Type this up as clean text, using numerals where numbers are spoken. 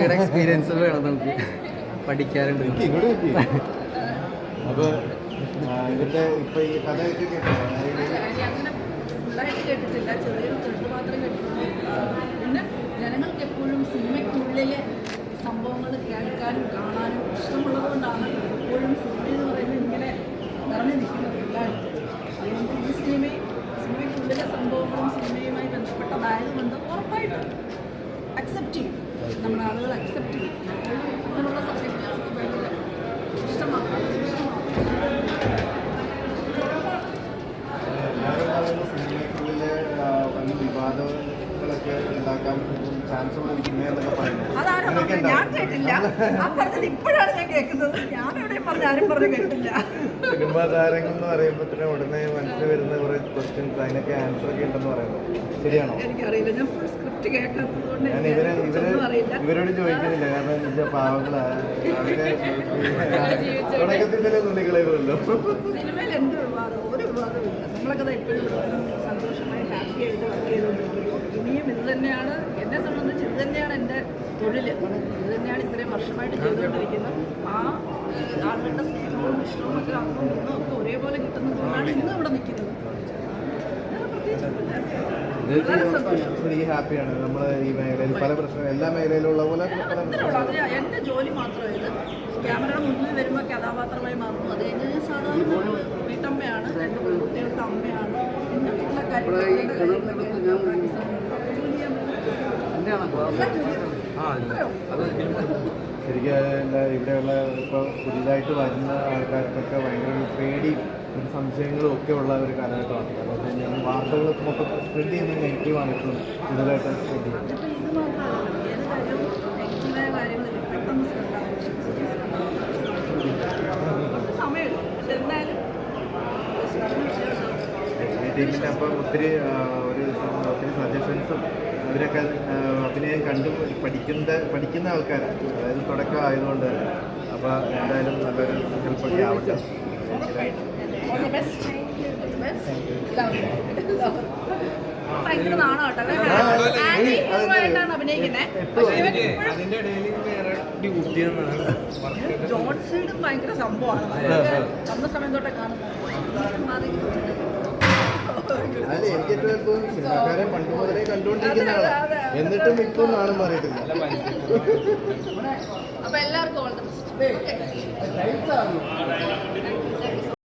നായികയുടെ എക്സ്പീരിയൻസ് വേണം നമുക്ക് പഠിക്കാറുണ്ട്. അപ്പോൾ ഇതിൻ്റെ ഇപ്പോൾ ഈ കഥയൊക്കെ കേട്ടോ? അങ്ങനെ ഫുള്ളായിട്ട് കേട്ടിട്ടില്ല, ചെറിയൊരു തൊട്ട് മാത്രം കേട്ടിട്ടുണ്ട്. പിന്നെ ജനങ്ങൾക്ക് എപ്പോഴും സിനിമയ്ക്കുള്ളിലെ സംഭവങ്ങൾ കേൾക്കാനും കാണാനും ഇഷ്ടമുള്ളതുകൊണ്ടാണ് എപ്പോഴും സിനിമ എന്ന് പറയുന്നത് ഇങ്ങനെ നിറഞ്ഞു നിൽക്കുന്നത് എല്ലായിടത്തും. അതുകൊണ്ട് ഈ സിനിമയ്ക്കുള്ളിലെ സംഭവങ്ങളും സിനിമയുമായി ബന്ധപ്പെട്ടതായതുകൊണ്ട് ഉറപ്പായിട്ടും അക്സെപ്റ്റ് ചെയ്യും, നമ്മുടെ ആളുകൾ അക്സെപ്റ്റ് ചെയ്യും. അങ്ങനെയുള്ള സബ്ജക്റ്റ് ഭയങ്കര ഇഷ്ടമാണ്. സിനിമയ്ക്കുള്ളിലെ വലിയ വിവാദങ്ങളൊക്കെ ഉണ്ടാക്കാൻ ചാൻസ് ഉള്ളതൊക്കെ പറയുന്നത് ഞാൻ കേട്ടില്ല. ആ പറഞ്ഞത് ഇപ്പോഴാണ് ഞാൻ കേൾക്കുന്നത്. ഞാൻ എവിടെയും പറഞ്ഞ ആരും പറഞ്ഞു കേട്ടില്ല. സിനിമാ താരങ്ങൾ എന്ന് പറയുമ്പോഴത്തേനും ഉടനെ മനസ്സിൽ വരുന്ന കുറേ ക്വസ്റ്റ്യൻസ് അതിനൊക്കെ ആൻസർ ഒക്കെ ഉണ്ടെന്ന് പറയുന്നത് ശരിയാണോ? എനിക്കറിയില്ല, ഞാൻ ഫുൾ സ്ക്രിപ്റ്റ് കേൾക്കാത്തത് കൊണ്ട് ഞാൻ ഇവരോട് ചോദിക്കുന്നില്ല, കാരണം എന്താ പാവങ്ങളാണ് തുടക്കത്തിൽ തന്നെ തുണികളയുമല്ലോ. സിനിമയിൽ എന്ത് വിവാദം? ഒരു വിവാദമില്ല. നമ്മളൊക്കെ എപ്പോഴും സന്തോഷമായി ഹാപ്പി ആയിട്ട് വർക്ക് ചെയ്തുകൊണ്ടിരിക്കുന്നു. ഇനിയും ഇത് തന്നെയാണ് എന്നെ സംബന്ധിച്ച്, ഇത് തന്നെയാണ് എൻ്റെ തൊഴിൽ. ഇത് തന്നെയാണ് ഇത്രയും വർഷമായിട്ട് ചെയ്തുകൊണ്ടിരിക്കുന്നത്. ആ ആളുകളുടെ സ്നേഹവും ഇഷ്ടവും ഒക്കെ അങ്ങോട്ടും ഇന്നും ഒക്കെ ഒരേപോലെ കിട്ടുന്നതുകൊണ്ടാണ് ഇന്നും ഇവിടെ നിൽക്കുന്നത്. ഹാപ്പിയാണ് നമ്മൾ ഈ മേഖലയിൽ പല പ്രശ്നങ്ങൾ എല്ലാ മേഖലയിലുള്ള പോലെ എൻ്റെ ജോലി മാത്രമേ ഇത്. ക്യാമറയുടെ മുന്നിൽ വരുമ്പോൾ കഥാപാത്രമായി മാറുന്നു. അത് കഴിഞ്ഞ് ഞാൻ സാധാരണ വീട്ടമ്മയാണ്, 2 കുട്ടികളുടെ അമ്മയാണ്. പിന്നെ വീട്ടിലെ ശരിക്കും ഇവിടെയുള്ള ഇപ്പോൾ പുതിയതായിട്ട് വരുന്ന ആൾക്കാർക്കൊക്കെ ഭയങ്കര ഒരു പേടിയും ഒരു സംശയങ്ങളും ഒക്കെ ഉള്ള ഒരു കാലഘട്ടമാണ്. കാരണം ഞങ്ങൾ വാർത്തകൾ മൊത്തം സ്പ്രെഡ് ചെയ്യുന്ന നെഗറ്റീവാണ് ഇപ്പോഴും കൂടുതലായിട്ട് സ്പ്രെഡ് ചെയ്യുന്നത്. ടീമിൻ്റെ അപ്പം ഒത്തിരി സജഷൻസും അവരൊക്കെ അഭിനയം കണ്ടു പഠിക്കുന്ന ആൾക്കാരാണ്, അതായത് തുടക്കം ആയതുകൊണ്ട്. അപ്പോൾ എന്തായാലും നല്ലൊരു ഹെൽപ്പൊക്കെ ആവട്ടെ. ഭയങ്കര നാണോട്ടോ അഭിനയിക്കുന്നത്. ജോൺ സീഡും ഭയങ്കര സംഭവമാണ്. വന്ന സമയം തൊട്ടേ കാണുന്നത്. അല്ല, എനിക്ക് ഏറ്റവും സിനിമാക്കാരെ പണ്ട് മുതലേ കണ്ടുകൊണ്ടിരിക്കുന്നതാണ്, എന്നിട്ടും ഇപ്പോൾ നാളും മാറിയിട്ടില്ല. അപ്പൊ എല്ലാവർക്കും